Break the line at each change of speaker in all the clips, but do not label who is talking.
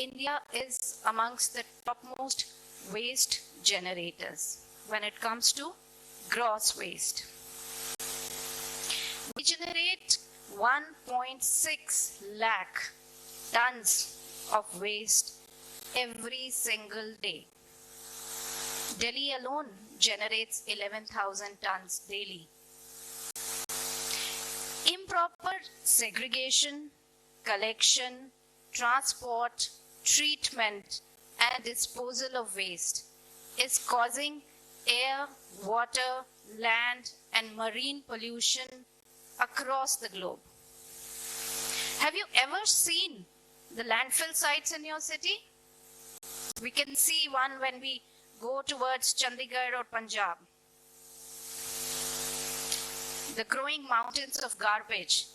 India is amongst the topmost waste generators when it comes to gross waste. We generate 1.6 lakh tons of waste every single day. Delhi alone generates 11,000 tons daily. Improper segregation, collection, transport, treatment, and disposal of waste is causing air, water, land, and marine pollution across the globe. Have you ever seen the landfill sites in your city? We can see one when we go towards Chandigarh or Punjab. The growing mountains of garbage,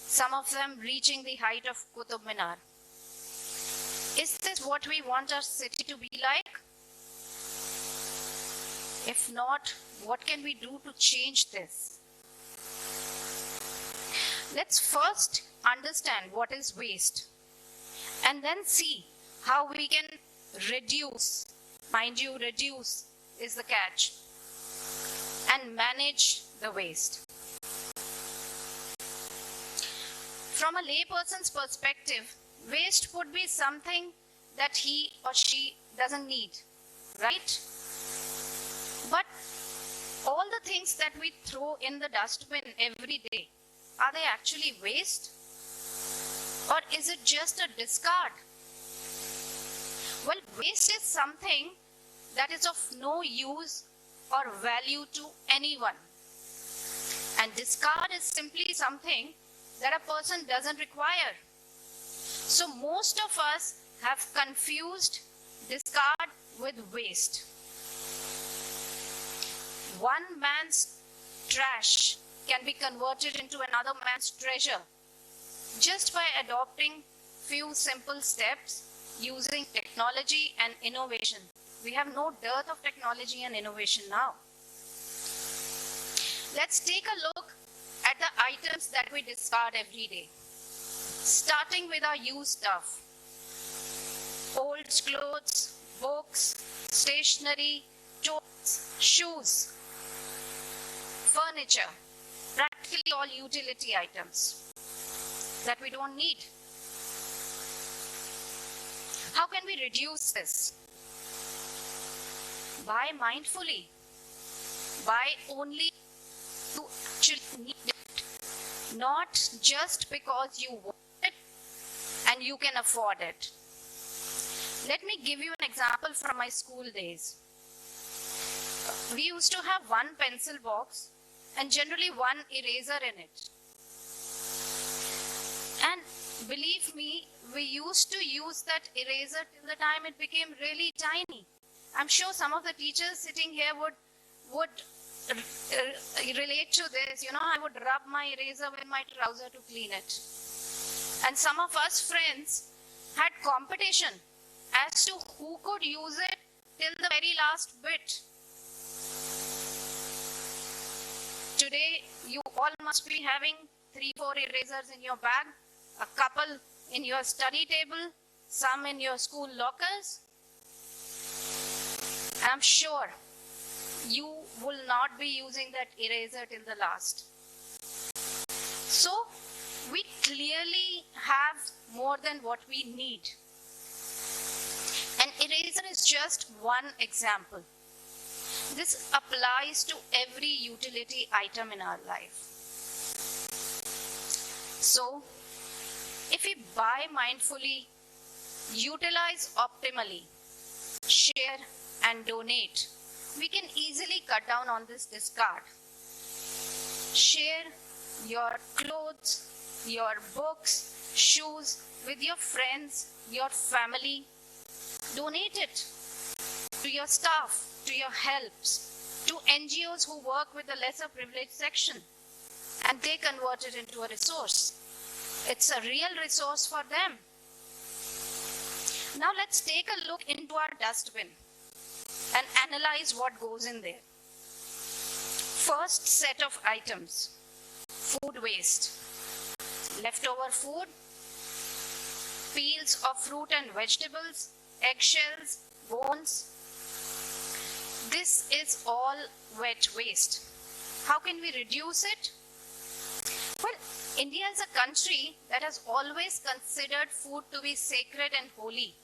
some of them reaching the height of Qutub Minar. Is this what we want our city to be like? If not, what can we do to change this? Let's first understand what is waste and then see how we can reduce, mind you, reduce is the catch, and manage the waste. From a layperson's perspective, waste would be something that he or she doesn't need, right? But all the things that we throw in the dustbin every day, are they actually waste? Or is it just a discard? Well, waste is something that is of no use or value to anyone. And discard is simply something that a person doesn't require. So most of us have confused discard with waste. One man's trash can be converted into another man's treasure just by adopting few simple steps using technology and innovation. We have no dearth of technology and innovation now. Let's take a look at the items that we discard every day. Starting with our used stuff. Old clothes, books, stationery, toys, shoes, furniture, practically all utility items that we don't need. How can we reduce this? Buy mindfully. Buy only to actually need it, not just because you want it and you can afford it. Let me give you an example from my school days. We used to have one pencil box and generally one eraser in it. And believe me, we used to use that eraser till the time it became really tiny. I'm sure some of the teachers sitting here would relate to this. You know, I would rub my eraser with my trouser to clean it. And some of us friends had competition as to who could use it till the very last bit. Today, you all must be having 3-4 erasers in your bag, a couple in your study table, some in your school lockers. I'm sure you will not be using that eraser till the last. So, we clearly have more than what we need. An eraser is just one example. This applies to every utility item in our life. So, if we buy mindfully, utilize optimally, share and donate, we can easily cut down on this discard. Share your clothes, your books, shoes with your friends, your family. Donate it to your staff, to your helps, to NGOs who work with the lesser privileged section, and they convert it into a resource. It's a real resource for them. Now let's take a look into our dustbin and analyze what goes in there. First set of items, food waste. Leftover food, peels of fruit and vegetables, eggshells, bones. This is all wet waste. How can we reduce it? Well, India is a country that has always considered food to be sacred and holy.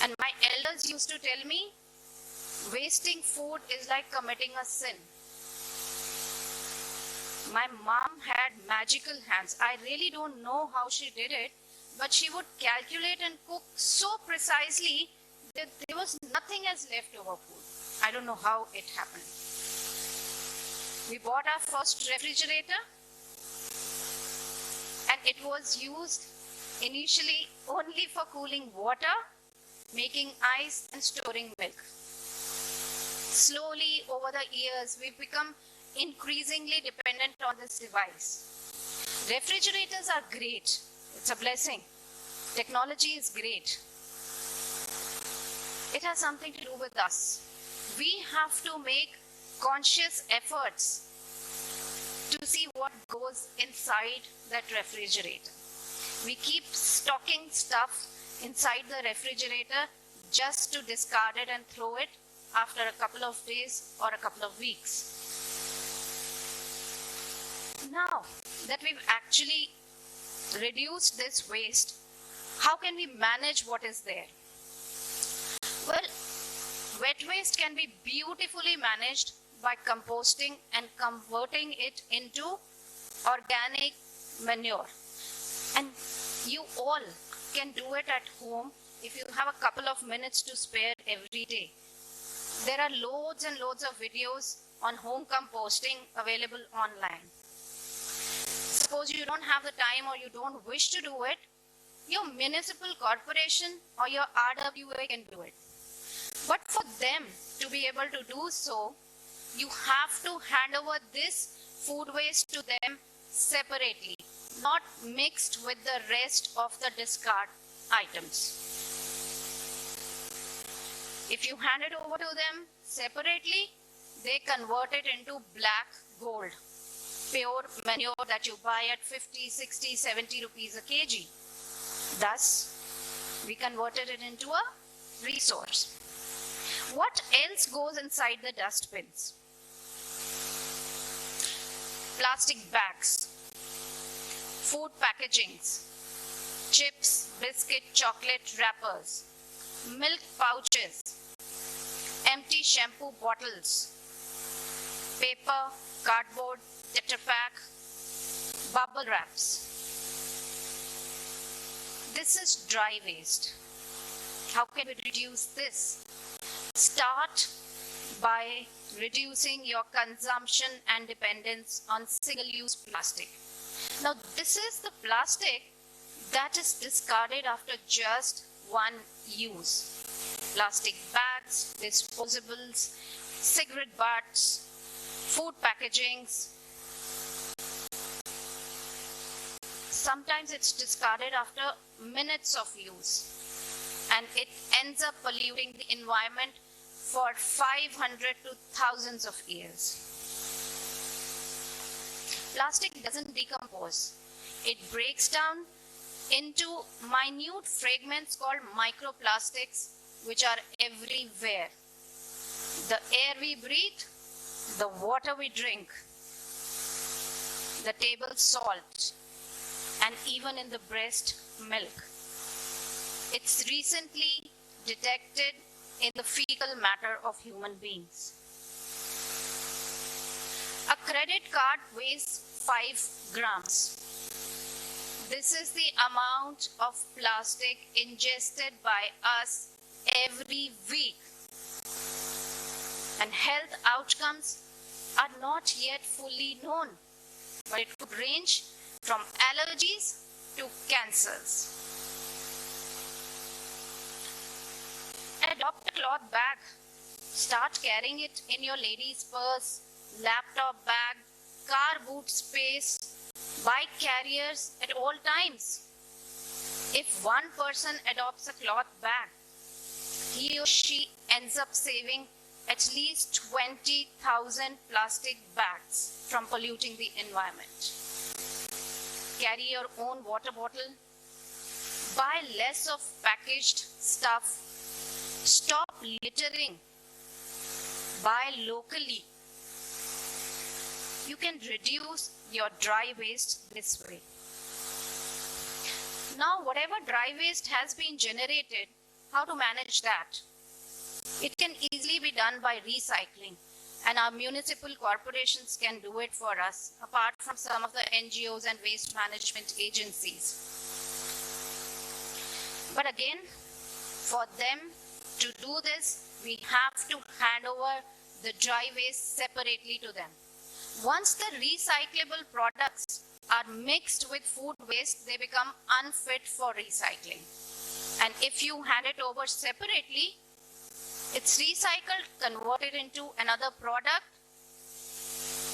And my elders used to tell me, wasting food is like committing a sin. My mom had magical hands. I really don't know how she did it, but she would calculate and cook so precisely that there was nothing as leftover food. I don't know how it happened. We bought our first refrigerator, and it was used initially only for cooling water, making ice and storing milk. Slowly over the years, we've become increasingly dependent on this device. Refrigerators are great. It's a blessing. Technology is great. It has something to do with us. We have to make conscious efforts to see what goes inside that refrigerator. We keep stocking stuff inside the refrigerator just to discard it and throw it after a couple of days or a couple of weeks. Now that we've actually reduced this waste, how can we manage what is there? Well, wet waste can be beautifully managed by composting and converting it into organic manure. And you all can do it at home if you have a couple of minutes to spare every day. There are loads and loads of videos on home composting available online. Suppose you don't have the time or you don't wish to do it, your municipal corporation or your RWA can do it. But for them to be able to do so, you have to hand over this food waste to them separately, not mixed with the rest of the discard items. If you hand it over to them separately, they convert it into black gold, pure manure that you buy at 50, 60, 70 rupees a kg. Thus, we converted it into a resource. What else goes inside the dustbins? Plastic bags, food packagings, chips, biscuit, chocolate wrappers, milk pouches, empty shampoo bottles, paper, cardboard, Tetra Pak, bubble wraps. This is dry waste. How can we reduce this? Start by reducing your consumption and dependence on single-use plastic. Now, this is the plastic that is discarded after just one use. Plastic bags, disposables, cigarette butts, food packagings. Sometimes it's discarded after minutes of use, and it ends up polluting the environment for 500 to thousands of years. Plastic doesn't decompose. It breaks down into minute fragments called microplastics, which are everywhere. The air we breathe, the water we drink, the table salt, and even in the breast milk. It's recently detected in the fecal matter of human beings. A credit card weighs 5 grams. This is the amount of plastic ingested by us every week. And health outcomes are not yet fully known, but it could range from allergies to cancers. Adopt a cloth bag. Start carrying it in your lady's purse, laptop bag, car boot space, bike carriers at all times. If one person adopts a cloth bag, he or she ends up saving at least 20,000 plastic bags from polluting the environment. Carry your own water bottle. Buy less of packaged stuff. Stop littering. Buy locally. You can reduce your dry waste this way. Now, whatever dry waste has been generated, how to manage that? It can easily be done by recycling, and our municipal corporations can do it for us, apart from some of the NGOs and waste management agencies. But again, for them to do this, we have to hand over the dry waste separately to them. Once the recyclable products are mixed with food waste, they become unfit for recycling. And if you hand it over separately, it's recycled, converted into another product.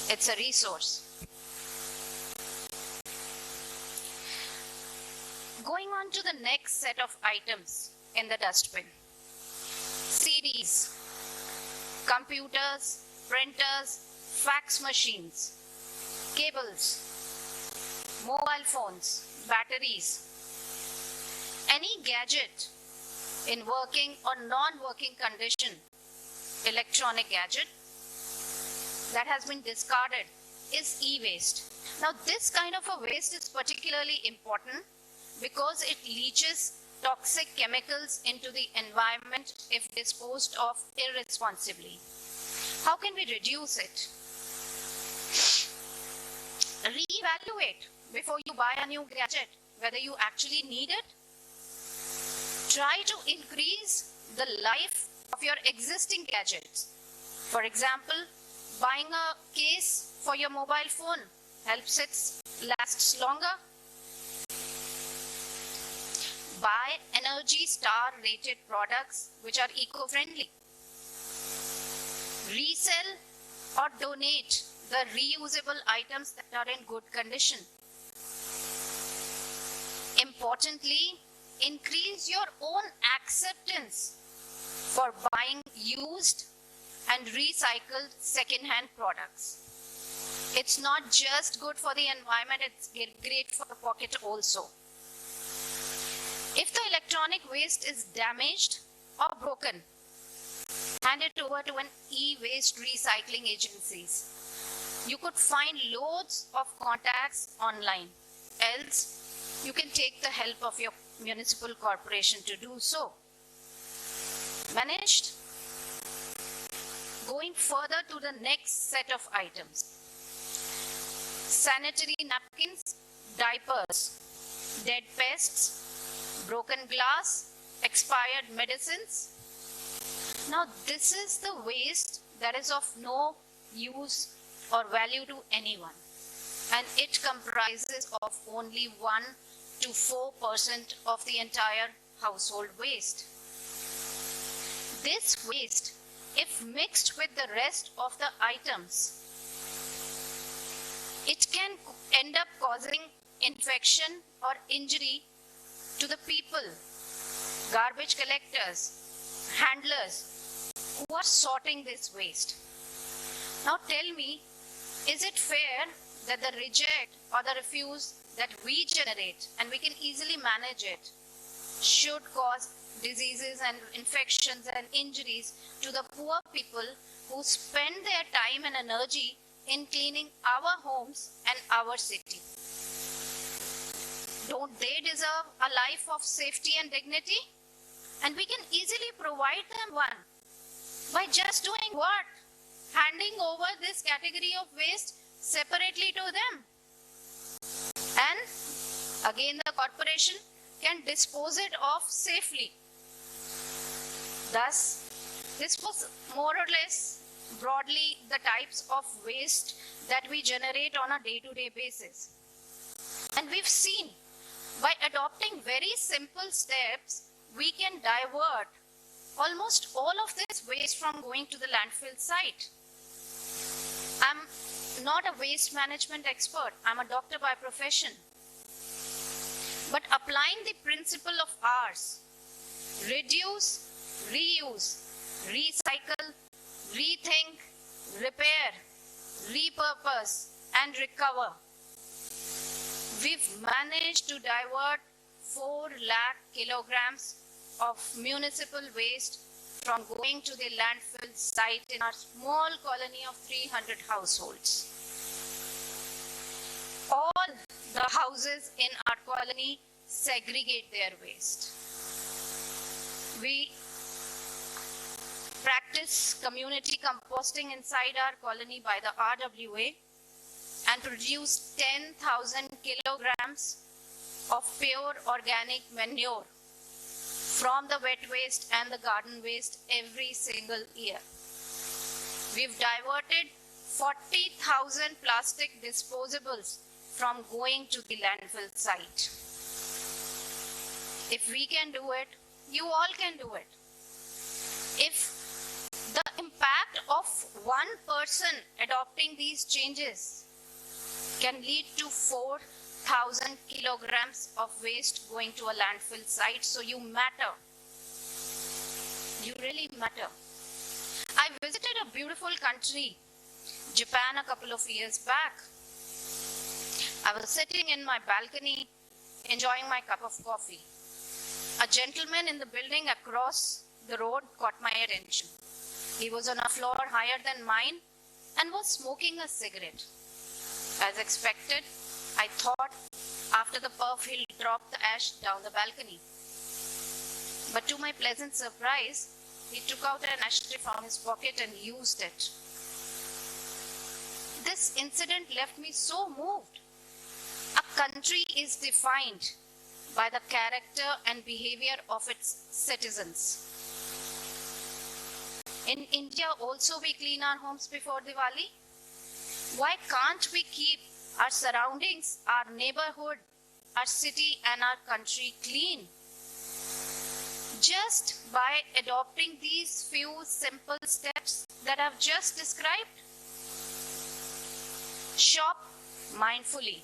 It's a resource. Going on to the next set of items in the dustbin. CDs, computers, printers, fax machines, cables, mobile phones, batteries, any gadget in working or non-working condition, electronic gadget that has been discarded is e-waste. Now this kind of a waste is particularly important because it leaches toxic chemicals into the environment if disposed of irresponsibly. How can we reduce it? Reevaluate before you buy a new gadget, whether you actually need it. Try to increase the life of your existing gadgets. For example, buying a case for your mobile phone helps it lasts longer. Buy Energy Star rated products which are eco-friendly. Resell or donate the reusable items that are in good condition. Importantly, increase your own acceptance for buying used and recycled second-hand products. It's not just good for the environment, it's great for the pocket also. If the electronic waste is damaged or broken, hand it over to an e-waste recycling agencies. You could find loads of contacts online. Else, you can take the help of your municipal corporation to do so. Managed? Going further to the next set of items. Sanitary napkins, diapers, dead pests, broken glass, expired medicines. Now this is the waste that is of no use or value to anyone, and it comprises of only 1 to 4% of the entire household waste. This waste, if mixed with the rest of the items, it can end up causing infection or injury to the people, garbage collectors, handlers who are sorting this waste. Now tell me, is it fair that the reject or the refuse that we generate, and we can easily manage it, should cause diseases and infections and injuries to the poor people who spend their time and energy in cleaning our homes and our city? Don't they deserve a life of safety and dignity? And we can easily provide them one by just doing what? Handing over this category of waste separately to them. And again, the corporation can dispose it off safely. Thus, this was more or less broadly the types of waste that we generate on a day-to-day basis. And we've seen, by adopting very simple steps, we can divert almost all of this waste from going to the landfill site. I'm not a waste management expert. I'm a doctor by profession. But applying the principle of ours, reduce, reuse, recycle, rethink, repair, repurpose, and recover, we've managed to divert 4 lakh kilograms of municipal waste from going to the landfill site in our small colony of 300 households. All the houses in our colony segregate their waste. We practice community composting inside our colony by the RWA and produce 10,000 kilograms of pure organic manure from the wet waste and the garden waste every single year. We've diverted 40,000 plastic disposables from going to the landfill site. If we can do it, you all can do it. If the impact of one person adopting these changes can lead to 4,000 kilograms of waste going to a landfill site, so you matter. You really matter. I visited a beautiful country, Japan, a couple of years back. I was sitting in my balcony enjoying my cup of coffee. A gentleman in the building across the road caught my attention. He was on a floor higher than mine and was smoking a cigarette. As expected, I thought after the puff he'll drop the ash down the balcony. But to my pleasant surprise, he took out an ashtray from his pocket and used it. This incident left me so moved. A country is defined by the character and behavior of its citizens. In India also we clean our homes before Diwali. Why can't we keep our surroundings, our neighborhood, our city and our country clean? Just by adopting these few simple steps that I've just described. Shop mindfully.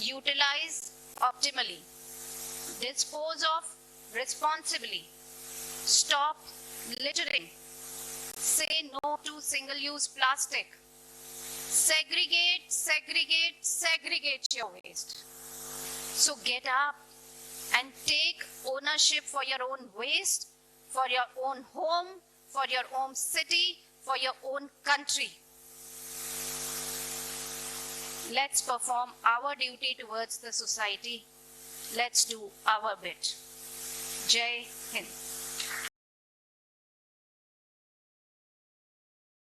Utilize optimally. Dispose of responsibly. Stop littering. Say no to single-use plastic. Segregate, segregate, segregate your waste. So get up and take ownership for your own waste, for your own home, for your own city, for your own country. Let's perform our duty towards the society. Let's do our bit. Jai Hind.